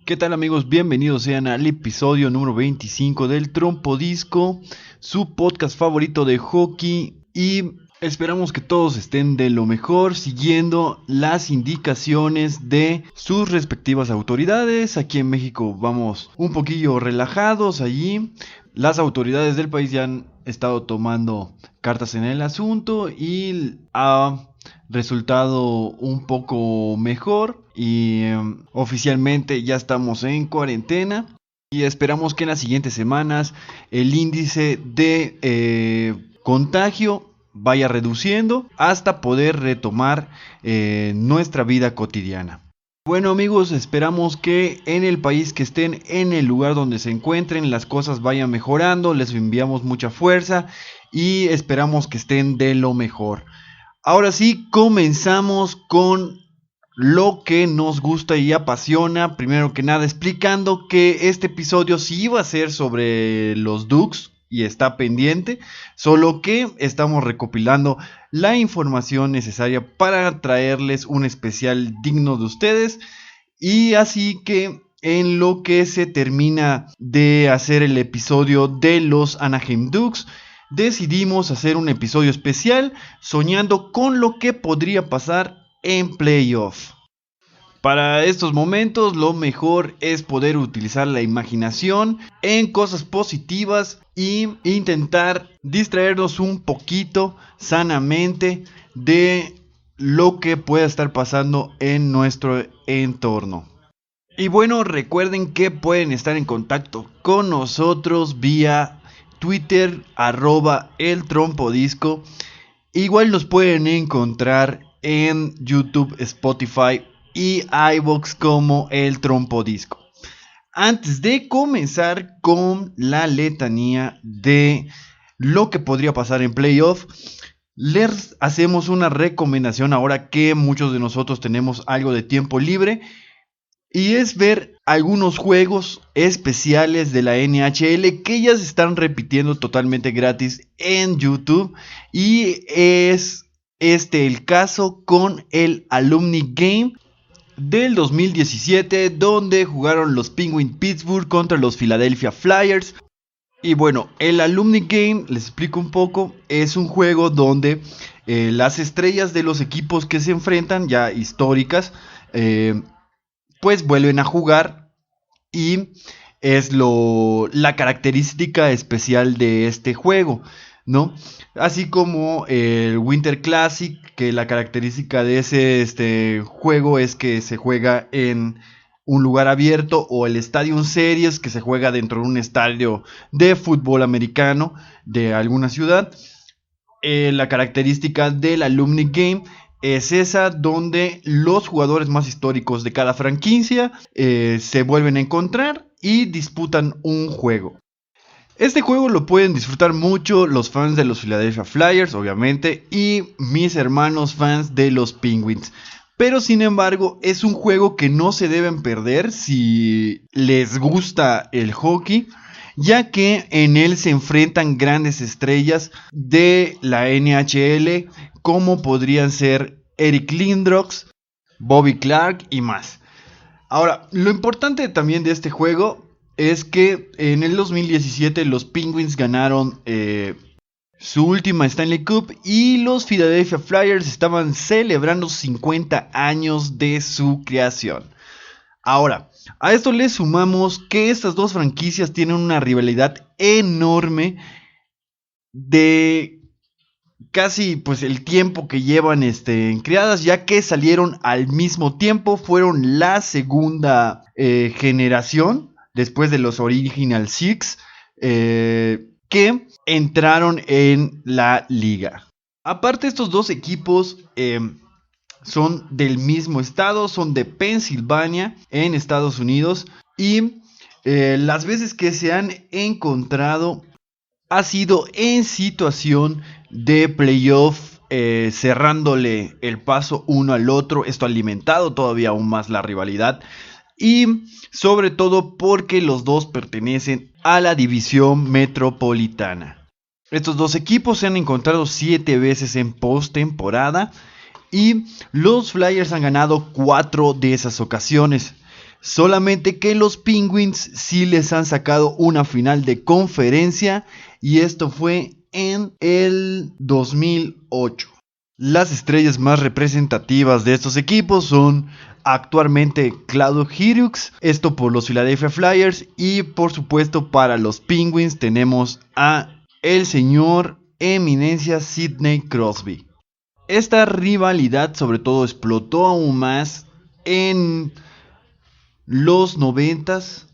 ¿Qué tal amigos? Bienvenidos sean al episodio número 25 del Trompo Disco, su podcast favorito de hockey, y esperamos que todos estén de lo mejor siguiendo las indicaciones de sus respectivas autoridades. Aquí en México vamos un poquillo relajados allí. Las autoridades del país ya han estado tomando cartas en el asunto y ha resultado un poco mejor y oficialmente ya estamos en cuarentena y esperamos que en las siguientes semanas el índice de contagio vaya reduciendo hasta poder retomar nuestra vida cotidiana. Bueno amigos, esperamos que en el país que estén, en el lugar donde se encuentren, las cosas vayan mejorando. Les enviamos mucha fuerza y esperamos que estén de lo mejor. Ahora sí, comenzamos con lo que nos gusta y apasiona. Primero que nada, explicando que este episodio sí iba a ser sobre los Ducks y está pendiente, solo que estamos recopilando la información necesaria para traerles un especial digno de ustedes. Y así que en lo que se termina de hacer el episodio de los Anaheim Ducks, decidimos hacer un episodio especial soñando con lo que podría pasar en playoff. Para estos momentos lo mejor es poder utilizar la imaginación en cosas positivas e intentar distraernos un poquito sanamente de lo que pueda estar pasando en nuestro entorno. Y bueno, recuerden que pueden estar en contacto con nosotros vía Twitter, @eltrompodisco. Igual nos pueden encontrar en YouTube, Spotify y iVoox como El Trompo Disco. Antes de comenzar con la letanía de lo que podría pasar en playoff, les hacemos una recomendación ahora que muchos de nosotros tenemos algo de tiempo libre, y es ver algunos juegos especiales de la NHL que ya se están repitiendo totalmente gratis en YouTube. Y es el caso con el Alumni Game del 2017, donde jugaron los Penguins Pittsburgh contra los Philadelphia Flyers. Y bueno, el Alumni Game, les explico un poco, es un juego donde las estrellas de los equipos que se enfrentan, ya históricas, pues vuelven a jugar, y es la característica especial de este juego, ¿no? Así como el Winter Classic, que la característica de ese juego es que se juega en un lugar abierto, o el Stadium Series, que se juega dentro de un estadio de fútbol americano de alguna ciudad. La característica del Alumni Game es esa, donde los jugadores más históricos de cada franquicia se vuelven a encontrar y disputan un juego. Este juego lo pueden disfrutar mucho los fans de los Philadelphia Flyers, obviamente, y mis hermanos fans de los Penguins. Pero sin embargo, es un juego que no se deben perder si les gusta el hockey, ya que en él se enfrentan grandes estrellas de la NHL, como podrían ser Eric Lindros, Bobby Clarke y más. Ahora, lo importante también de este juego es que en el 2017 los Penguins ganaron su última Stanley Cup, y los Philadelphia Flyers estaban celebrando 50 años de su creación. Ahora, a esto le sumamos que estas dos franquicias tienen una rivalidad enorme de casi pues el tiempo que llevan creadas, ya que salieron al mismo tiempo. Fueron la segunda generación después de los Original Six que entraron en la liga. Aparte, estos dos equipos son del mismo estado, son de Pensilvania, en Estados Unidos, y las veces que se han encontrado ha sido en situación de playoff, cerrándole el paso uno al otro. Esto ha alimentado todavía aún más la rivalidad, y sobre todo porque los dos pertenecen a la división metropolitana. Estos dos equipos se han encontrado 7 veces en postemporada, y los Flyers han ganado 4 de esas ocasiones. Solamente que los Penguins sí les han sacado una final de conferencia y esto fue en el 2008. Las estrellas más representativas de estos equipos son actualmente Claude Hirux, esto por los Philadelphia Flyers, y por supuesto para los Penguins tenemos a el señor eminencia Sidney Crosby. Esta rivalidad sobre todo explotó aún más en los 90s,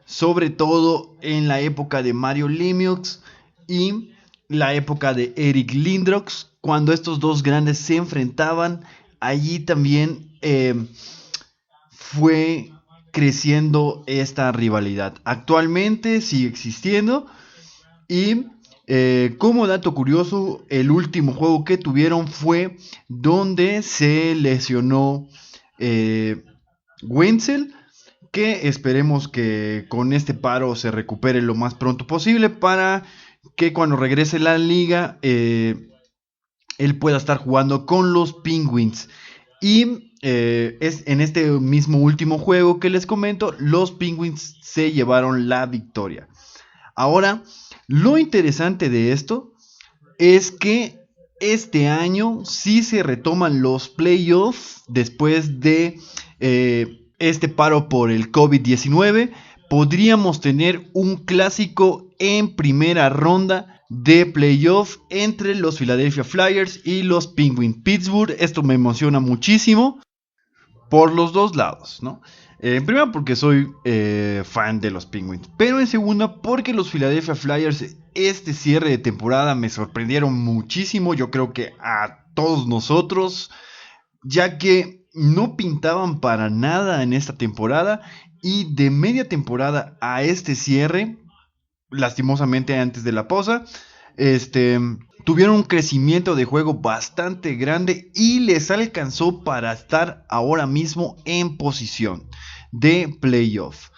sobre todo en la época de Mario Lemieux y la época de Eric Lindros, cuando estos dos grandes se enfrentaban. Allí también fue creciendo esta rivalidad. Actualmente sigue existiendo y como dato curioso, el último juego que tuvieron fue donde se lesionó Wenzel, que esperemos que con este paro se recupere lo más pronto posible para que cuando regrese la liga él pueda estar jugando con los Penguins. Y es en este mismo último juego que les comento, los Penguins se llevaron la victoria. Ahora, lo interesante de esto es que este año sí se retoman los playoffs después de este paro por el COVID-19. Podríamos tener un clásico en primera ronda de playoff entre los Philadelphia Flyers y los Penguins Pittsburgh. Esto me emociona muchísimo por los dos lados, ¿no? En primera porque soy fan de los Penguins, pero en segunda porque los Philadelphia Flyers este cierre de temporada me sorprendieron muchísimo. Yo creo que a todos nosotros, ya que no pintaban para nada en esta temporada y de media temporada a este cierre, lastimosamente antes de la pausa, tuvieron un crecimiento de juego bastante grande y les alcanzó para estar ahora mismo en posición de playoff.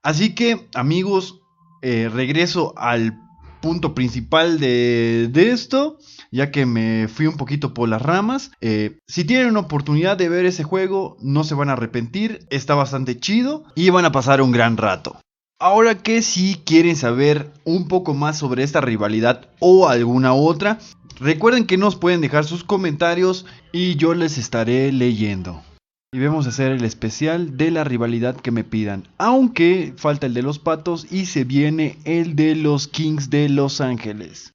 Así que, amigos, regreso al punto principal de esto, ya que me fui un poquito por las ramas. Si tienen una oportunidad de ver ese juego, no se van a arrepentir, está bastante chido y van a pasar un gran rato. Ahora que si quieren saber un poco más sobre esta rivalidad o alguna otra, recuerden que nos pueden dejar sus comentarios y yo les estaré leyendo. Y vamos a hacer el especial de la rivalidad que me pidan, aunque falta el de los Patos y se viene el de los Kings de Los Ángeles.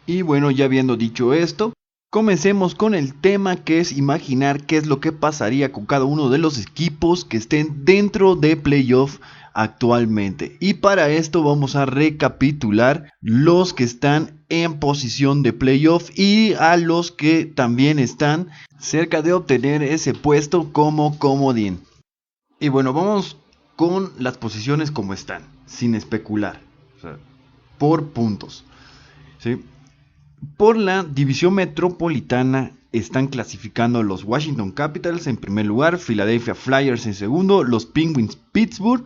Y bueno, ya habiendo dicho esto, comencemos con el tema, que es imaginar qué es lo que pasaría con cada uno de los equipos que estén dentro de playoff actualmente. Y para esto vamos a recapitular los que están en posición de playoff y a los que también están cerca de obtener ese puesto como comodín. Y bueno, vamos con las posiciones como están, sin especular, o sea, por puntos, ¿sí? Por la división metropolitana están clasificando los Washington Capitals en primer lugar, Philadelphia Flyers en segundo, los Penguins Pittsburgh.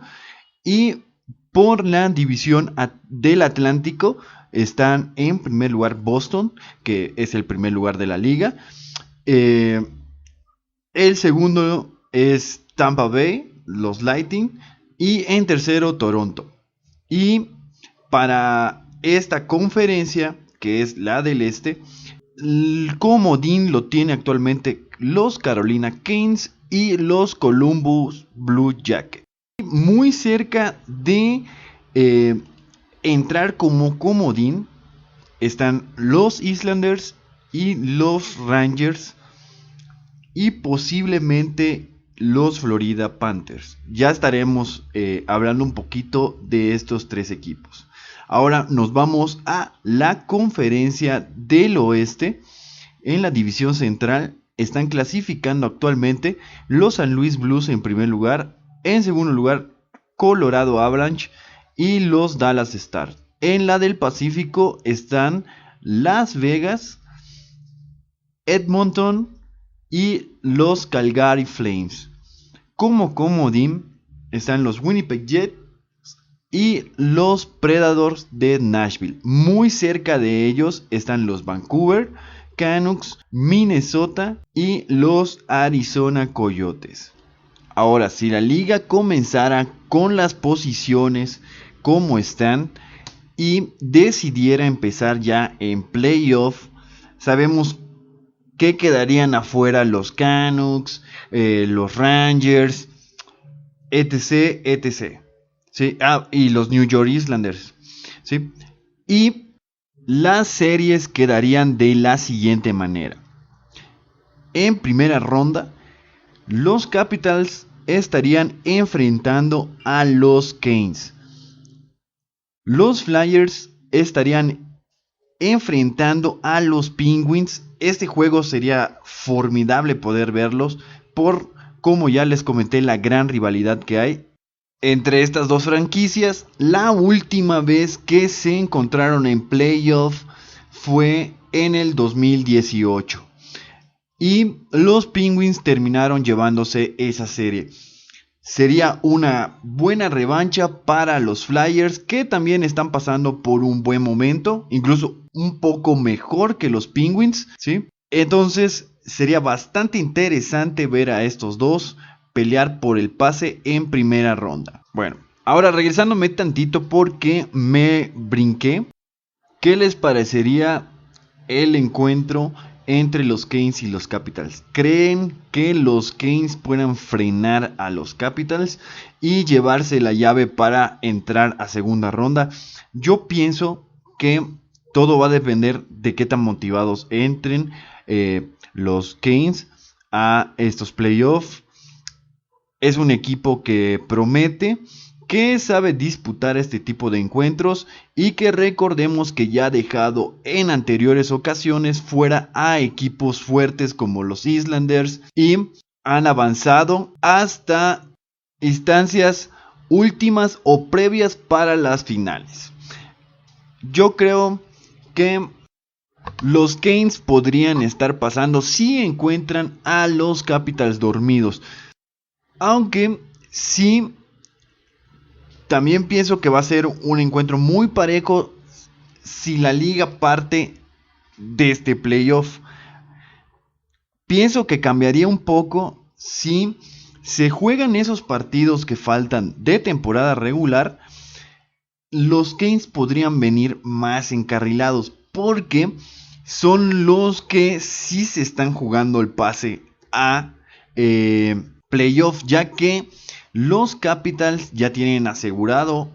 Y por la división del Atlántico están en primer lugar Boston, que es el primer lugar de la liga. El segundo es Tampa Bay, los Lightning. Y en tercero Toronto. Y para esta conferencia, que es la del este, el comodín lo tiene actualmente los Carolina Canes y los Columbus Blue Jackets. Muy cerca de entrar como comodín están los Islanders y los Rangers y posiblemente los Florida Panthers. Ya estaremos hablando un poquito de estos tres equipos. Ahora nos vamos a la conferencia del oeste. En la división central están clasificando actualmente los San Luis Blues en primer lugar. En segundo lugar, Colorado Avalanche y los Dallas Stars. En la del Pacífico están Las Vegas, Edmonton y los Calgary Flames. Como comodín están los Winnipeg Jets y los Predators de Nashville. Muy cerca de ellos están los Vancouver Canucks, Minnesota y los Arizona Coyotes. Ahora, si la liga comenzara con las posiciones como están y decidiera empezar ya en playoff, sabemos que quedarían afuera los Canucks, los Rangers, etc, etc. ¿Sí? Y los New York Islanders. ¿Sí? Y las series quedarían de la siguiente manera. En primera ronda, los Capitals estarían enfrentando a los Canes. Los Flyers estarían enfrentando a los Penguins. Este juego sería formidable poder verlos por, como ya les comenté, la gran rivalidad que hay entre estas dos franquicias. La última vez que se encontraron en playoff fue en el 2018 y los Penguins terminaron llevándose esa serie. Sería una buena revancha para los Flyers, que también están pasando por un buen momento, incluso un poco mejor que los Penguins, ¿sí? Entonces sería bastante interesante ver a estos dos pelear por el pase en primera ronda. Bueno, ahora regresándome tantito porque me brinqué. ¿Qué les parecería el encuentro entre los Canes y los Capitals? ¿Creen que los Canes puedan frenar a los Capitals y llevarse la llave para entrar a segunda ronda? Yo pienso que todo va a depender de qué tan motivados entren los Canes a estos playoffs. Es un equipo que promete, que sabe disputar este tipo de encuentros y que recordemos que ya ha dejado en anteriores ocasiones fuera a equipos fuertes como los Islanders y han avanzado hasta instancias últimas o previas para las finales. Yo creo que los Canes podrían estar pasando si encuentran a los Capitals dormidos, aunque sí. También pienso que va a ser un encuentro muy parejo si la liga parte de este playoff. Pienso que cambiaría un poco si se juegan esos partidos que faltan de temporada regular. Los Canes podrían venir más encarrilados porque son los que sí se están jugando el pase a playoff, ya que los Capitals ya tienen asegurado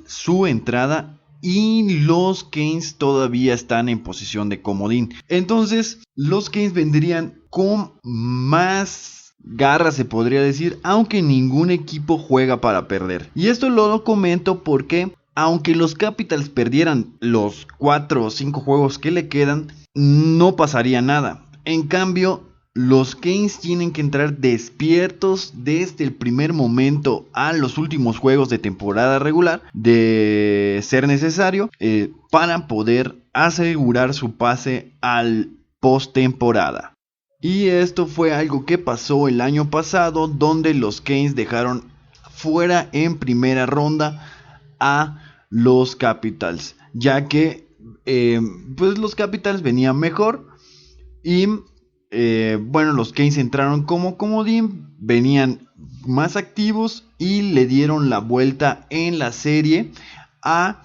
su entrada y los Canes todavía están en posición de comodín. Entonces los Canes vendrían con más garra, se podría decir, aunque ningún equipo juega para perder. Y esto lo comento porque aunque los Capitals perdieran los 4 o 5 juegos que le quedan, no pasaría nada. En cambio, los Canes tienen que entrar despiertos desde el primer momento a los últimos juegos de temporada regular, de ser necesario, para poder asegurar su pase al postemporada. Y esto fue algo que pasó el año pasado, donde los Canes dejaron fuera en primera ronda a los Capitals, ya que pues los Capitals venían mejor y bueno, los Canes entraron como comodín, venían más activos y le dieron la vuelta en la serie a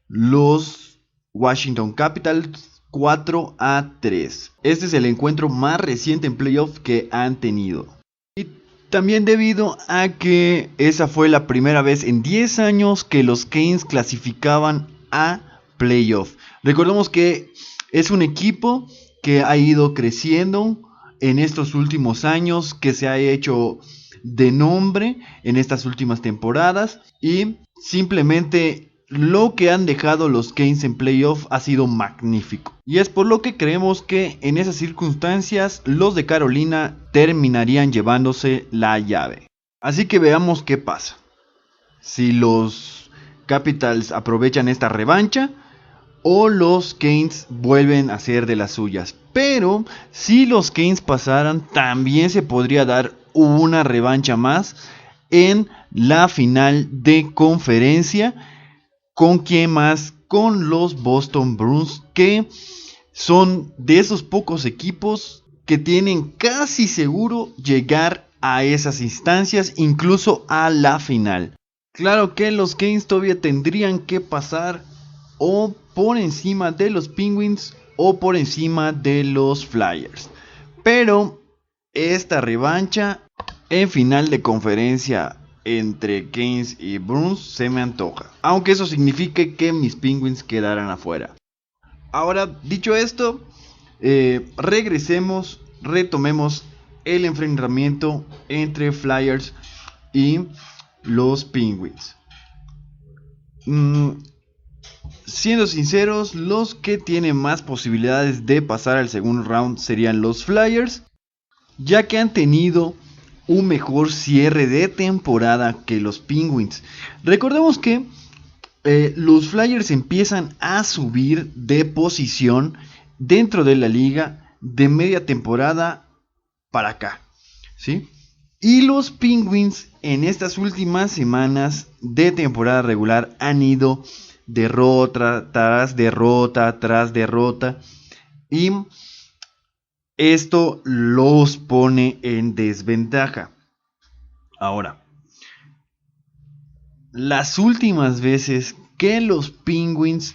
los Washington Capitals 4-3. Este es el encuentro más reciente en playoff que han tenido. Y también debido a que esa fue la primera vez en 10 años que los Canes clasificaban a playoff. Recordemos que es un equipo que ha ido creciendo en estos últimos años, que se ha hecho de nombre en estas últimas temporadas y simplemente lo que han dejado los Canes en playoff ha sido magnífico. Y es por lo que creemos que en esas circunstancias los de Carolina terminarían llevándose la llave. Así que veamos qué pasa. Si los Capitals aprovechan esta revancha o los Canes vuelven a hacer de las suyas. Pero si los Canes pasaran, también se podría dar una revancha más en la final de conferencia. ¿Con quién más? Con los Boston Bruins, que son de esos pocos equipos que tienen casi seguro llegar a esas instancias, incluso a la final. Claro que los Canes todavía tendrían que pasar o por encima de los Penguins o por encima de los Flyers. Pero esta revancha en final de conferencia entre Canes y Bruins se me antoja. Aunque eso signifique que mis Penguins quedaran afuera. Ahora, dicho esto, retomemos el enfrentamiento entre Flyers y los Penguins. Siendo sinceros, los que tienen más posibilidades de pasar al segundo round serían los Flyers, ya que han tenido un mejor cierre de temporada que los Penguins. Recordemos que los Flyers empiezan a subir de posición dentro de la liga de media temporada para acá, ¿sí? Y los Penguins en estas últimas semanas de temporada regular han ido derrota tras derrota tras derrota, y esto los pone en desventaja. Ahora, las últimas veces que los Penguins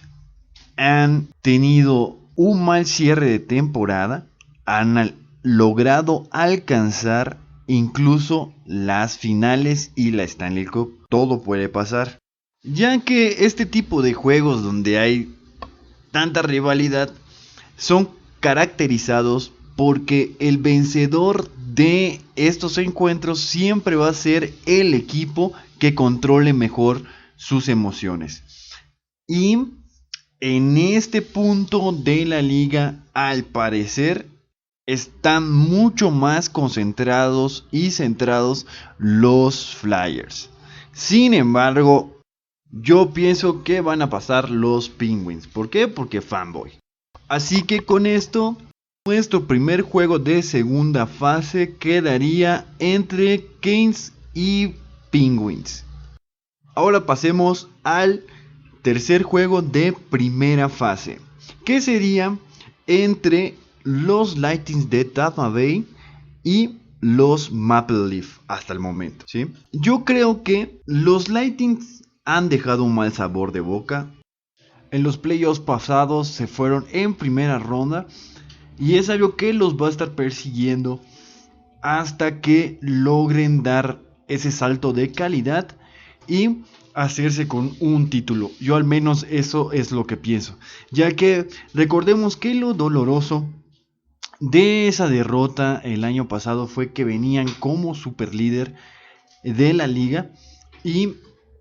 han tenido un mal cierre de temporada, han logrado alcanzar incluso las finales y la Stanley Cup. Todo puede pasar, ya que este tipo de juegos donde hay tanta rivalidad son caracterizados porque el vencedor de estos encuentros siempre va a ser el equipo que controle mejor sus emociones. Y en este punto de la liga, al parecer, están mucho más concentrados y centrados los Flyers. Sin embargo, yo pienso que van a pasar los Penguins. ¿Por qué? Porque fanboy. Así que con esto, nuestro primer juego de segunda fase quedaría entre Canes y Penguins. Ahora pasemos al tercer juego de primera fase, que sería entre los Lightning de Tampa Bay y los Maple Leaf hasta el momento, ¿sí? Yo creo que los Lightning han dejado un mal sabor de boca. En los playoffs pasados se fueron en primera ronda y es algo que los va a estar persiguiendo hasta que logren dar ese salto de calidad y hacerse con un título. Yo al menos eso es lo que pienso, ya que recordemos que lo doloroso de esa derrota el año pasado fue que venían como superlíder de la liga y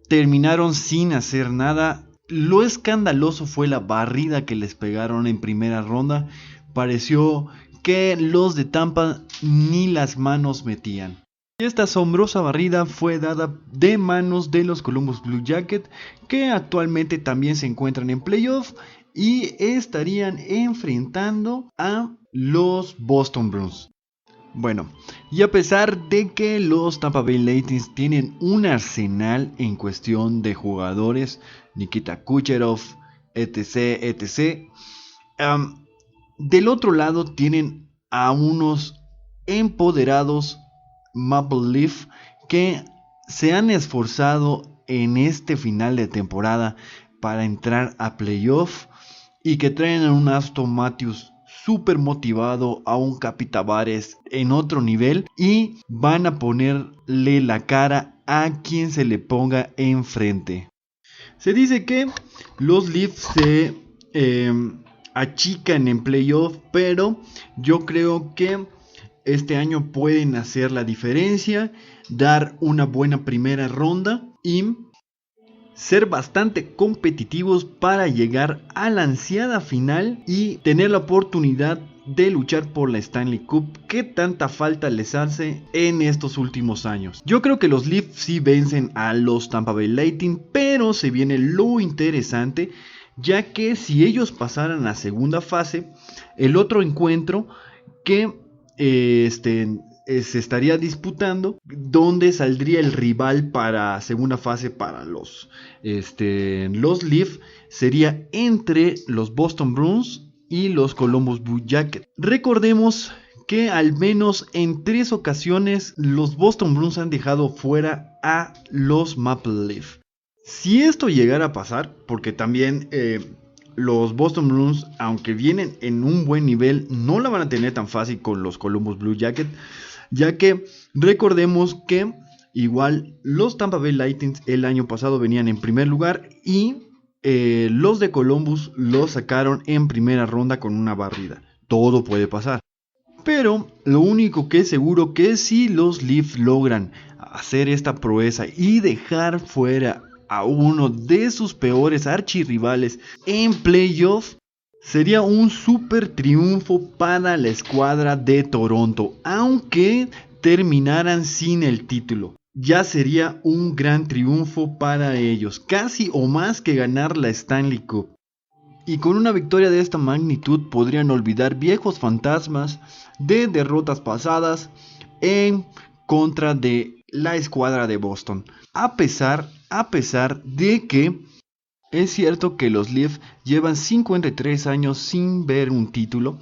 terminaron sin hacer nada. Lo escandaloso fue la barrida que les pegaron en primera ronda. Pareció que los de Tampa ni las manos metían. Y esta asombrosa barrida fue dada de manos de los Columbus Blue Jackets, que actualmente también se encuentran en playoff y estarían enfrentando a los Boston Bruins. Bueno, y a pesar de que los Tampa Bay Lightning tienen un arsenal en cuestión de jugadores, Nikita Kucherov, etc., del otro lado tienen a unos empoderados Maple Leaf que se han esforzado en este final de temporada para entrar a playoff y que traen a un Aston Matthews súper motivado, a un Capi Tavares en otro nivel y van a ponerle la cara a quien se le ponga enfrente. Se dice que los Leafs se achican en playoff, pero yo creo que este año pueden hacer la diferencia, dar una buena primera ronda y ser bastante competitivos para llegar a la ansiada final y tener la oportunidad de luchar por la Stanley Cup que tanta falta les hace en estos últimos años. Yo creo que los Leafs sí vencen a los Tampa Bay Lightning, pero se viene lo interesante, ya que si ellos pasaran a segunda fase, el otro encuentro que se estaría disputando, donde saldría el rival para segunda fase para los Leafs, sería entre los Boston Bruins y los Columbus Blue Jackets. Recordemos que al menos en 3 ocasiones los Boston Bruins han dejado fuera a los Maple Leaf. Si esto llegara a pasar, porque también los Boston Bruins, aunque vienen en un buen nivel, no la van a tener tan fácil con los Columbus Blue Jackets, ya que recordemos que igual los Tampa Bay Lightning el año pasado venían en primer lugar y los de Columbus los sacaron en primera ronda con una barrida. Todo puede pasar. Pero lo único que es seguro que si los Leafs logran hacer esta proeza y dejar fuera a uno de sus peores archirrivales en playoff, sería un super triunfo para la escuadra de Toronto, aunque terminaran sin el título. Ya sería un gran triunfo para ellos, casi o más que ganar la Stanley Cup. Y con una victoria de esta magnitud podrían olvidar viejos fantasmas de derrotas pasadas en contra de la escuadra de Boston. A pesar de que es cierto que los Leafs llevan 53 años sin ver un título,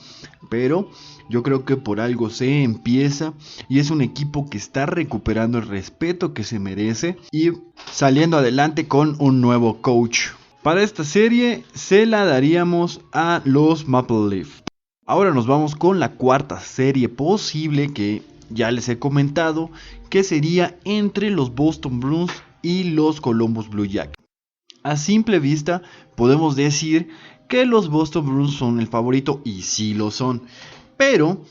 pero yo creo que por algo se empieza y es un equipo que está recuperando el respeto que se merece y saliendo adelante con un nuevo coach. Para esta serie se la daríamos a los Maple Leaf. Ahora nos vamos con la cuarta serie posible que ya les he comentado, que sería entre los Boston Bruins y los Columbus Blue Jackets. A simple vista podemos decir que los Boston Bruins son el favorito y sí lo son, pero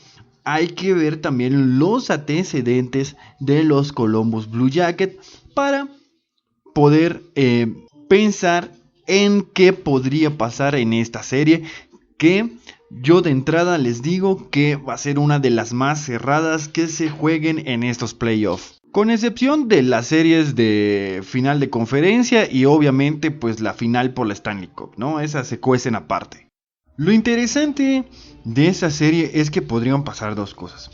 hay que ver también los antecedentes de los Columbus Blue Jackets para poder pensar en qué podría pasar en esta serie, que yo de entrada les digo que va a ser una de las más cerradas que se jueguen en estos playoffs. Con excepción de las series de final de conferencia y obviamente pues la final por la Stanley Cup, ¿no? Esas se cuecen aparte. Lo interesante de esa serie es que podrían pasar dos cosas.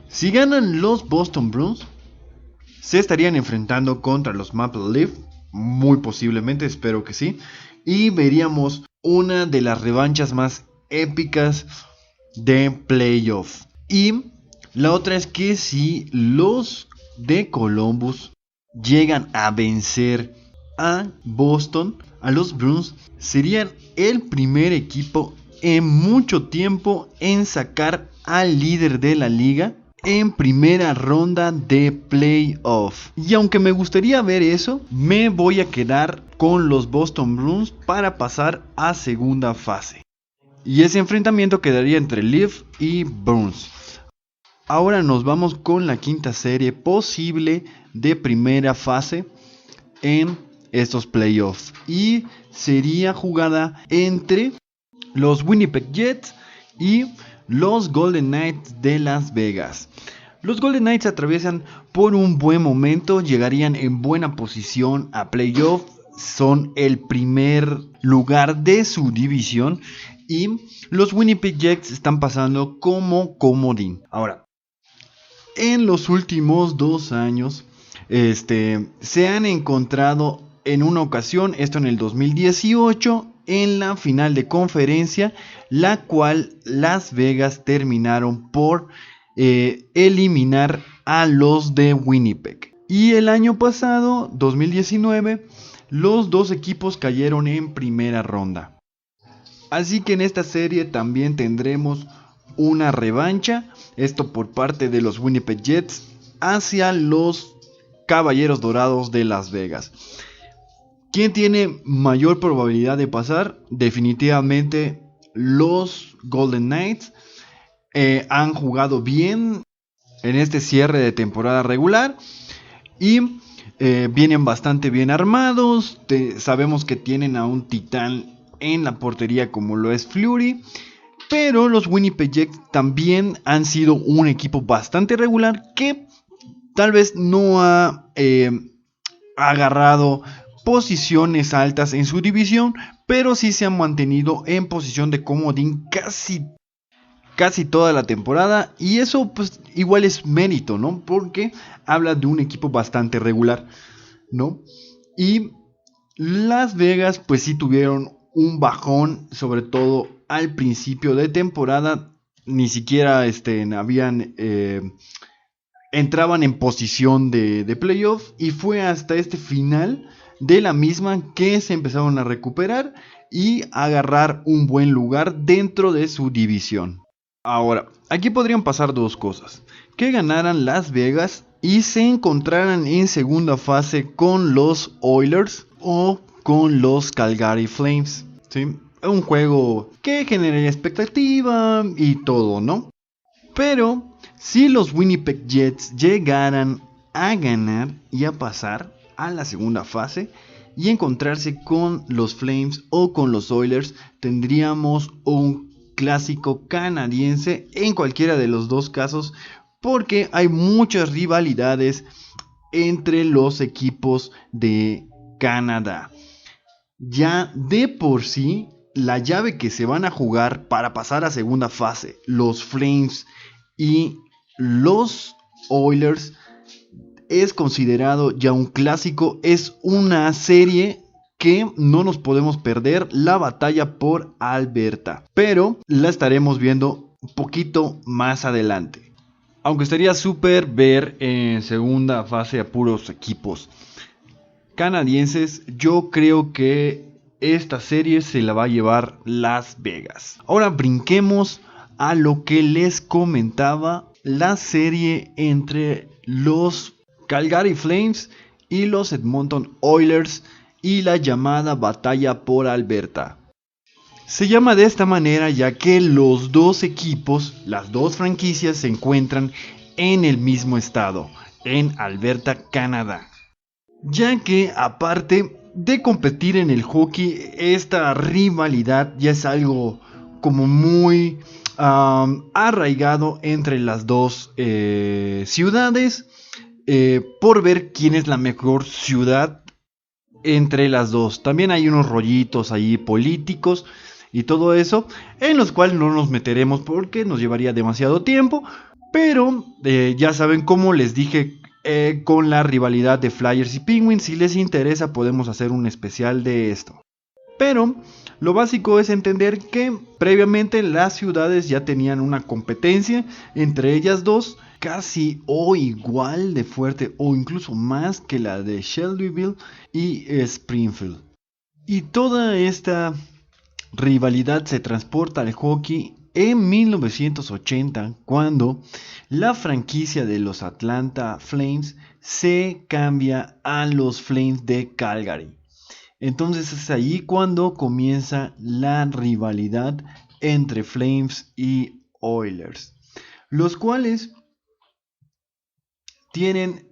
Si ganan los Boston Bruins, se estarían enfrentando contra los Maple Leaf, muy posiblemente, espero que sí, y veríamos una de las revanchas más épicas de playoff. Y la otra es que si los de Columbus llegan a vencer a Boston, a los Bruins, serían el primer equipo en mucho tiempo en sacar al líder de la liga en primera ronda de playoff. Y aunque me gustaría ver eso, me voy a quedar con los Boston Bruins para pasar a segunda fase. Y ese enfrentamiento quedaría entre Leaf y Bruins. Ahora nos vamos con la quinta serie posible de primera fase en estos playoffs. Y sería jugada entre los Winnipeg Jets y los Golden Knights de Las Vegas. Los Golden Knights atraviesan por un buen momento, llegarían en buena posición a playoff, son el primer lugar de su división y los Winnipeg Jets están pasando como comodín. Ahora, en los últimos 2 años se han encontrado en una ocasión, esto en el 2018, en la final de conferencia, la cual Las Vegas terminaron por eliminar a los de Winnipeg. Y el año pasado, 2019, los dos equipos cayeron en primera ronda. Así que en esta serie también tendremos una revancha, esto por parte de los Winnipeg Jets hacia los Caballeros Dorados de Las Vegas. ¿Quién tiene mayor probabilidad de pasar? Definitivamente los Golden Knights. Han jugado bien en este cierre de temporada regular y vienen bastante bien armados. Sabemos que tienen a un titán en la portería como lo es Fleury, pero los Winnipeg Jets también han sido un equipo bastante regular que tal vez no ha agarrado posiciones altas en su división, pero sí se han mantenido en posición de comodín casi toda la temporada, y eso pues igual es mérito, ¿no? Porque habla de un equipo bastante regular, ¿no? Y Las Vegas pues sí tuvieron un bajón, sobre todo al principio de temporada, ni siquiera entraban en posición de playoff, y fue hasta este final de la misma que se empezaron a recuperar y agarrar un buen lugar dentro de su división. Ahora, aquí podrían pasar dos cosas: que ganaran Las Vegas y se encontraran en segunda fase con los Oilers o con los Calgary Flames, ¿sí? Un juego que generaría expectativa y todo, ¿no? Pero si los Winnipeg Jets llegaran a ganar y a pasar a la segunda fase y encontrarse con los Flames o con los Oilers, tendríamos un clásico canadiense en cualquiera de los dos casos, porque hay muchas rivalidades entre los equipos de Canadá. Ya de por sí, la llave que se van a jugar para pasar a segunda fase, los Flames y los Oilers, es considerado ya un clásico. Es una serie que no nos podemos perder, la batalla por Alberta, pero la estaremos viendo un poquito más adelante. Aunque estaría súper ver en segunda fase a puros equipos canadienses, yo creo que esta serie se la va a llevar Las Vegas. Ahora brinquemos a lo que les comentaba, la serie entre los Calgary Flames y los Edmonton Oilers y la llamada batalla por Alberta. Se llama de esta manera ya que los dos equipos, las dos franquicias, se encuentran en el mismo estado, en Alberta, Canadá. Ya que aparte de competir en el hockey, esta rivalidad ya es algo como muy arraigado entre las dos ciudades, por ver quién es la mejor ciudad entre las dos. También hay unos rollitos ahí políticos y todo eso, en los cuales no nos meteremos porque nos llevaría demasiado tiempo. Pero ya saben, como les dije, con la rivalidad de Flyers y Penguins, si les interesa podemos hacer un especial de esto. Pero lo básico es entender que previamente las ciudades ya tenían una competencia entre ellas dos, casi o igual de fuerte o incluso más que la de Shelbyville y Springfield. Y toda esta rivalidad se transporta al hockey en 1980, cuando la franquicia de los Atlanta Flames se cambia a los Flames de Calgary. Entonces es ahí cuando comienza la rivalidad entre Flames y Oilers, los cuales tienen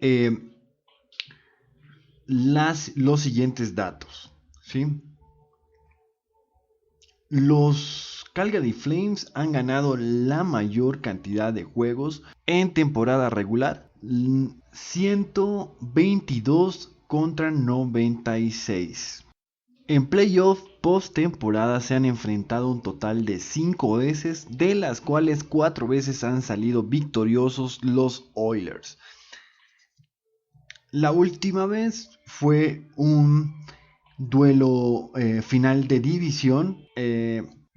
los siguientes datos, ¿sí? Los Calgary Flames han ganado la mayor cantidad de juegos en temporada regular, 122 contra 96. En playoff post-temporada se han enfrentado un total de 5 veces, de las cuales 4 veces han salido victoriosos los Oilers. La última vez fue un duelo final de división,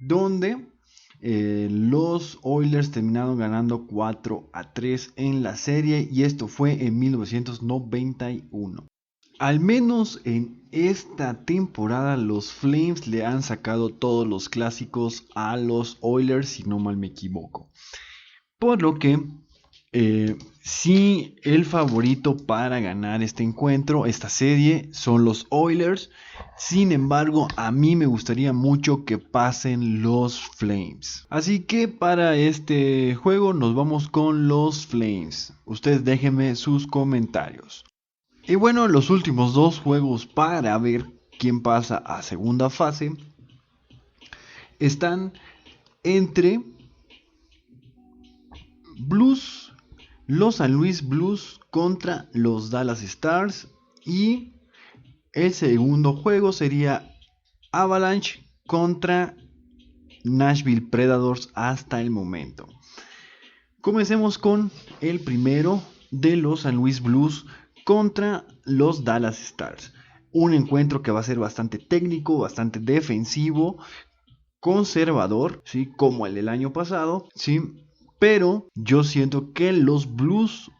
donde los Oilers terminaron ganando 4-3 en la serie, y esto fue en 1991. Al menos en esta temporada los Flames le han sacado todos los clásicos a los Oilers, si no mal me equivoco. Por lo que sí, el favorito para ganar este encuentro, esta serie, son los Oilers. Sin embargo, a mí me gustaría mucho que pasen los Flames. Así que para este juego nos vamos con los Flames. Ustedes déjenme sus comentarios. Y bueno, los últimos dos juegos para ver quién pasa a segunda fase están entre Blues, los San Luis Blues contra los Dallas Stars, y el segundo juego sería Avalanche contra Nashville Predators hasta el momento. Comencemos con el primero, de los San Luis Blues contra los Dallas Stars. Un encuentro que va a ser bastante técnico, bastante defensivo, conservador, ¿sí? Como el del año pasado, ¿sí? Pero yo siento que los Blues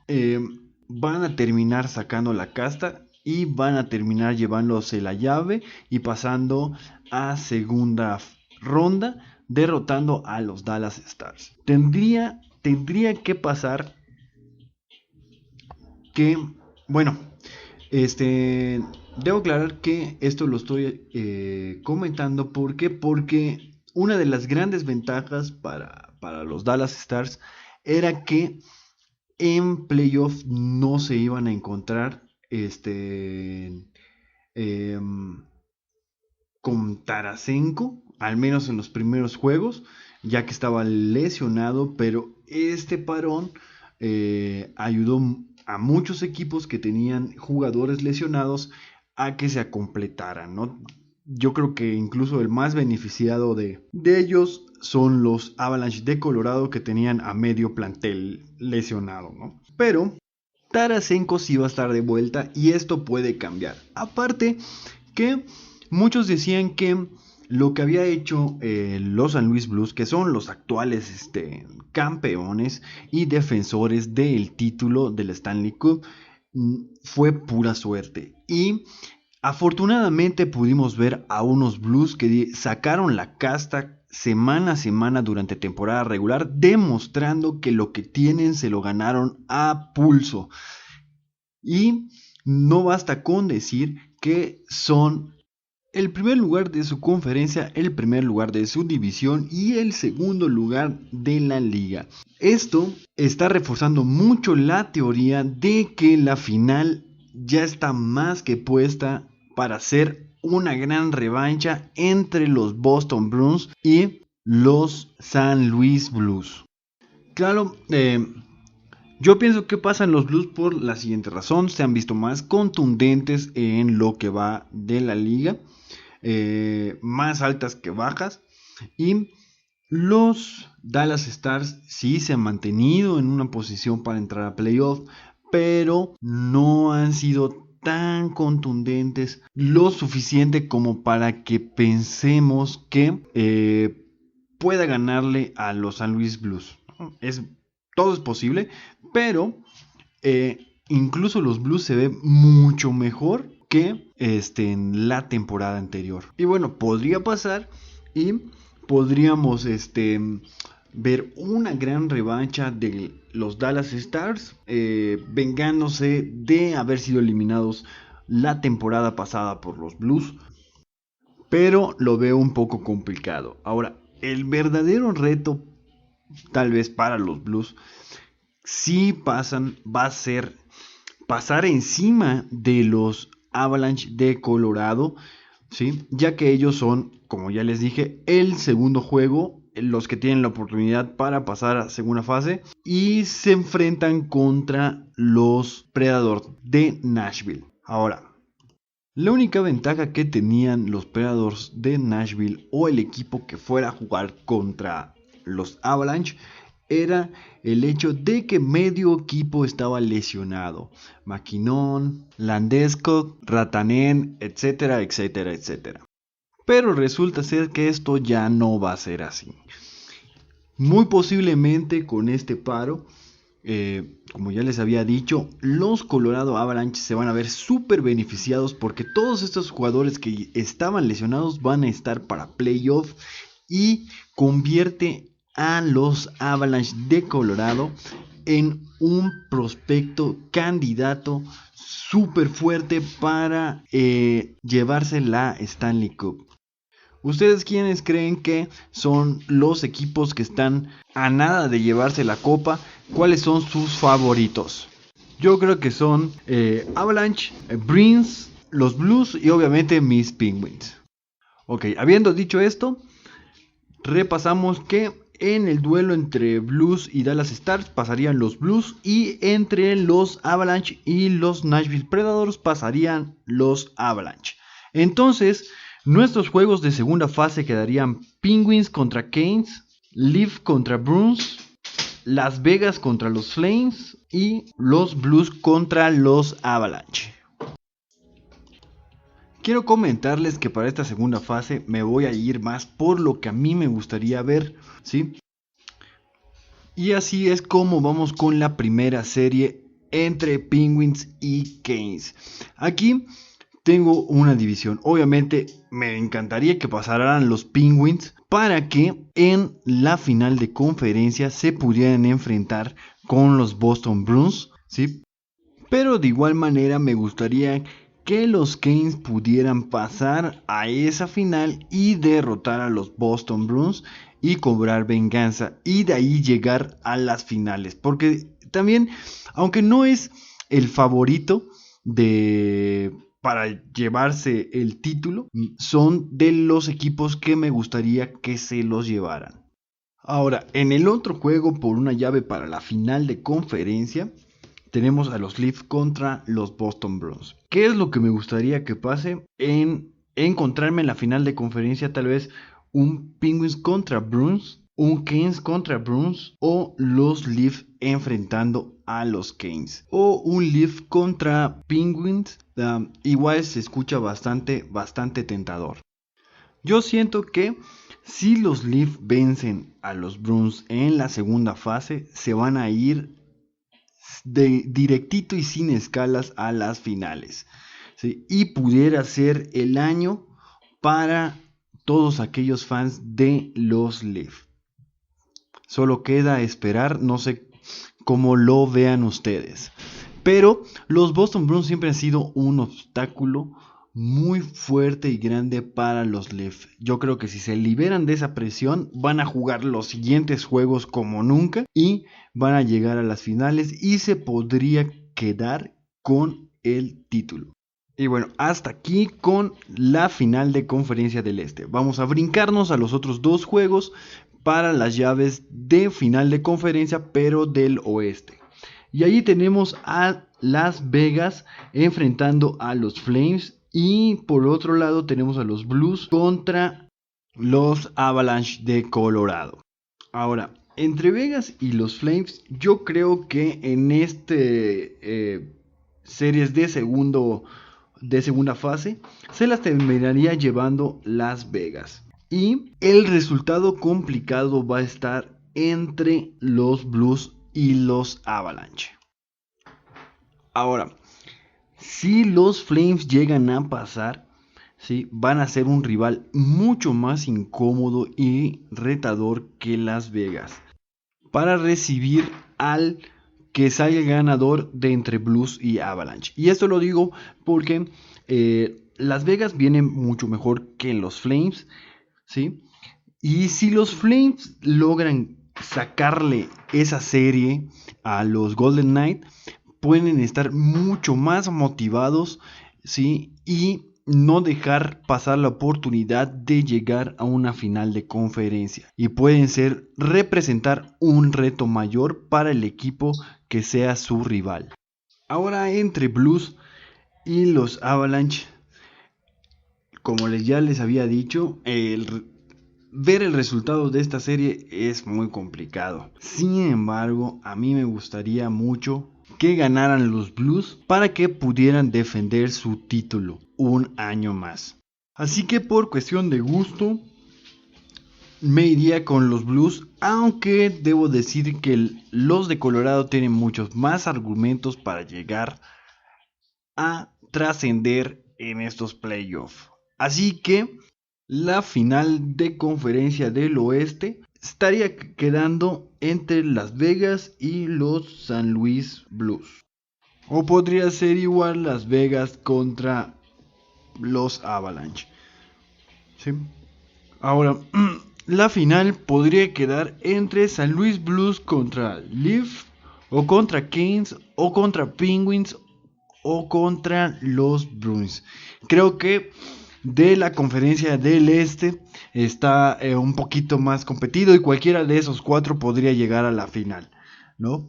van a terminar sacando la casta y van a terminar llevándose la llave y pasando a segunda ronda, derrotando a los Dallas Stars. Tendría que pasar que, bueno, debo aclarar que esto lo estoy comentando porque una de las grandes ventajas para los Dallas Stars era que en playoff no se iban a encontrar con Tarasenko, al menos en los primeros juegos, ya que estaba lesionado, pero este parón ayudó a muchos equipos que tenían jugadores lesionados a que se completaran, ¿no? Yo creo que incluso el más beneficiado de ellos son los Avalanche de Colorado, que tenían a medio plantel lesionado, ¿no? Pero Tarasenko sí va a estar de vuelta y esto puede cambiar. Aparte que muchos decían que lo que había hecho los San Luis Blues, que son los actuales campeones y defensores del título del Stanley Cup, fue pura suerte. Y afortunadamente pudimos ver a unos Blues que sacaron la casta semana a semana durante temporada regular, demostrando que lo que tienen se lo ganaron a pulso. Y no basta con decir que son el primer lugar de su conferencia, el primer lugar de su división y el segundo lugar de la liga. Esto está reforzando mucho la teoría de que la final ya está más que puesta para hacer una gran revancha entre los Boston Bruins y los San Luis Blues. Claro, yo pienso que pasan los Blues por la siguiente razón: se han visto más contundentes en lo que va de la liga, más altas que bajas, y los Dallas Stars sí se han mantenido en una posición para entrar a playoff, pero no han sido tan contundentes lo suficiente como para que pensemos que pueda ganarle a los San Luis Blues. Todo es posible, pero incluso los Blues se ven mucho mejor que en la temporada anterior. Y bueno, podría pasar y podríamos ver una gran revancha de los Dallas Stars, vengándose de haber sido eliminados la temporada pasada por los Blues. Pero lo veo un poco complicado. Ahora, el verdadero reto, tal vez para los Blues, si pasan, va a ser pasar encima de los Avalanche de Colorado, ¿sí? Ya que ellos son, como ya les dije, el segundo juego, los que tienen la oportunidad para pasar a segunda fase, y se enfrentan contra los Predators de Nashville. Ahora, la única ventaja que tenían los Predators de Nashville o el equipo que fuera a jugar contra los Avalanche era el hecho de que medio equipo estaba lesionado: McKinnon, Landeskog, Rantanen, etcétera, etcétera, etcétera. Pero resulta ser que esto ya no va a ser así. Muy posiblemente con este paro, como ya les había dicho, los Colorado Avalanche se van a ver súper beneficiados, porque todos estos jugadores que estaban lesionados van a estar para playoff, y convierte a los Avalanche de Colorado en un prospecto candidato súper fuerte para llevarse la Stanley Cup. ¿Ustedes quiénes creen que son los equipos que están a nada de llevarse la copa? ¿Cuáles son sus favoritos? Yo creo que son Avalanche, Bruins, los Blues y obviamente mis Penguins. Ok, habiendo dicho esto, repasamos que en el duelo entre Blues y Dallas Stars pasarían los Blues, y entre los Avalanche y los Nashville Predators pasarían los Avalanche. Entonces, nuestros juegos de segunda fase quedarían Penguins contra Canes, Leaf contra Bruins, Las Vegas contra los Flames y los Blues contra los Avalanche. quiero comentarles que para esta segunda fase me voy a ir más por lo que a mí me gustaría ver, ¿sí? Y así es como vamos con la primera serie entre Penguins y Canes. Aquí tengo una división. Obviamente me encantaría que pasaran los Penguins para que en la final de conferencia se pudieran enfrentar con los Boston Bruins, ¿sí? Pero de igual manera me gustaría que los Canes pudieran pasar a esa final y derrotar a los Boston Bruins y cobrar venganza y de ahí llegar a las finales, porque también, aunque no es el favorito para llevarse el título, son de los equipos que me gustaría que se los llevaran. Ahora, en el otro juego por una llave para la final de conferencia, tenemos a los Leafs contra los Boston Bruins. ¿Qué es lo que me gustaría que pase? En encontrarme en la final de conferencia, tal vez un Penguins contra Bruins, un Canes contra Bruins, o los Leafs enfrentando a los Canes, o un Leaf contra Penguins. Igual se escucha bastante tentador. Yo siento que si los Leafs vencen a los Bruins en la segunda fase, se van a ir directito y sin escalas a las finales, ¿sí? Y pudiera ser el año para todos aquellos fans de los Leafs. Solo queda esperar, no sé cómo lo vean ustedes, pero los Boston Bruins siempre han sido un obstáculo muy fuerte y grande para los Leafs. Yo creo que si se liberan de esa presión, van a jugar los siguientes juegos como nunca y van a llegar a las finales y se podría quedar con el título. Y bueno, hasta aquí con la final de conferencia del Este. Vamos a brincarnos a los otros dos juegos para las llaves de final de conferencia, pero del Oeste. Y allí tenemos a Las Vegas enfrentando a los Flames. Y por otro lado tenemos a los Blues contra los Avalanche de Colorado. Ahora, entre Vegas y los Flames, yo creo que en series de segunda fase se las terminaría llevando Las Vegas. Y el resultado complicado va a estar entre los Blues y los Avalanche. Ahora, si los Flames llegan a pasar, ¿sí?, van a ser un rival mucho más incómodo y retador que Las Vegas para recibir al que salga ganador de entre Blues y Avalanche. Y esto lo digo porque Las Vegas viene mucho mejor que los Flames, ¿sí? Y si los Flames logran sacarle esa serie a los Golden Knights, pueden estar mucho más motivados, ¿sí?, y no dejar pasar la oportunidad de llegar a una final de conferencia. Y pueden representar un reto mayor para el equipo que sea su rival. Ahora, entre Blues y los Avalanche, como ya les había dicho, ver el resultado de esta serie es muy complicado. Sin embargo, a mí me gustaría mucho que ganaran los Blues para que pudieran defender su título un año más. Así que por cuestión de gusto me iría con los Blues, aunque debo decir que los de Colorado tienen muchos más argumentos para llegar a trascender en estos playoffs. Así que la final de conferencia del Oeste estaría quedando entre Las Vegas y los San Luis Blues. O podría ser igual Las Vegas contra los Avalanche, ¿sí? Ahora, la final podría quedar entre San Luis Blues contra Leafs, o contra Canes, o contra Penguins, o contra los Bruins. Creo que de la conferencia del Este está un poquito más competido y cualquiera de esos cuatro podría llegar a la final, ¿no?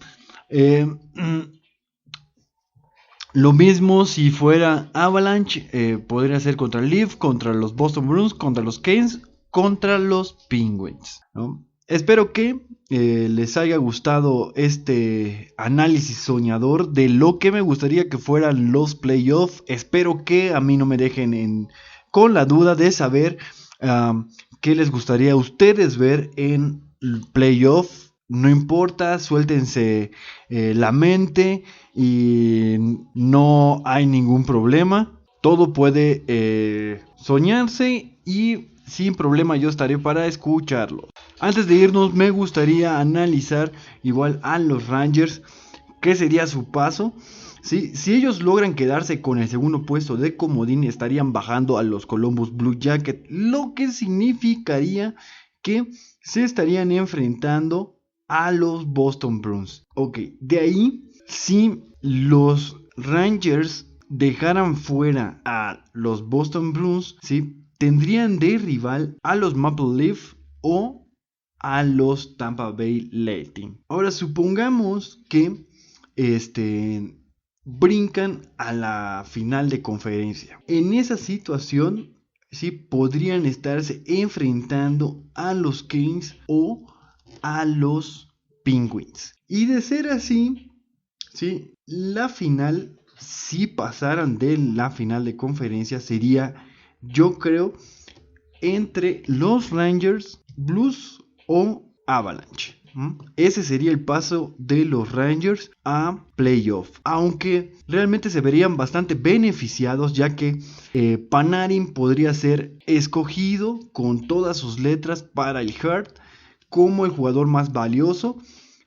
Lo mismo si fuera Avalanche, podría ser contra Leaf, contra los Boston Bruins, contra los Canes, contra los Penguins, ¿no? Espero que les haya gustado este análisis soñador de lo que me gustaría que fueran los playoffs. Espero que a mí no me dejen con la duda de saber qué les gustaría a ustedes ver en playoff. No importa, suéltense la mente y no hay ningún problema. Todo puede soñarse y sin problema yo estaré para escucharlo. Antes de irnos me gustaría analizar igual a los Rangers, qué sería su paso. Si ellos logran quedarse con el segundo puesto de comodín, estarían bajando a los Columbus Blue Jackets, lo que significaría que se estarían enfrentando a los Boston Bruins. Ok, de ahí, si los Rangers dejaran fuera a los Boston Bruins, ¿sí?, tendrían de rival a los Maple Leaf o a los Tampa Bay Lightning. Ahora supongamos que brincan a la final de conferencia. En esa situación, ¿sí?, podrían estarse enfrentando a los Kings o a los Penguins. Y de ser así, ¿sí?, la final, si pasaran de la final de conferencia, sería, yo creo, entre los Rangers, Blues o Avalanche. Ese sería el paso de los Rangers a playoff, aunque realmente se verían bastante beneficiados, ya que Panarin podría ser escogido con todas sus letras para el Hart como el jugador más valioso,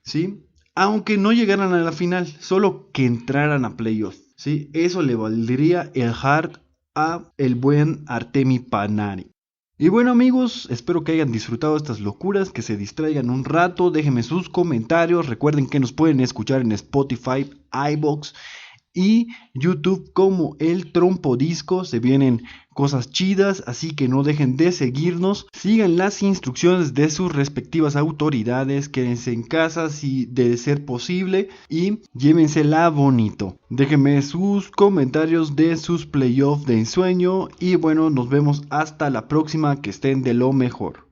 ¿sí?, aunque no llegaran a la final, solo que entraran a playoff, ¿sí? Eso le valdría el Hart a el buen Artemi Panarin. Y bueno, amigos, espero que hayan disfrutado estas locuras, que se distraigan un rato, déjenme sus comentarios, recuerden que nos pueden escuchar en Spotify, iVoox y YouTube como El Trompo Disco. Se vienen cosas chidas, así que no dejen de seguirnos, sigan las instrucciones de sus respectivas autoridades, quédense en casa si de ser posible y llévensela bonito. Déjenme sus comentarios de sus playoffs de ensueño y bueno, nos vemos hasta la próxima, que estén de lo mejor.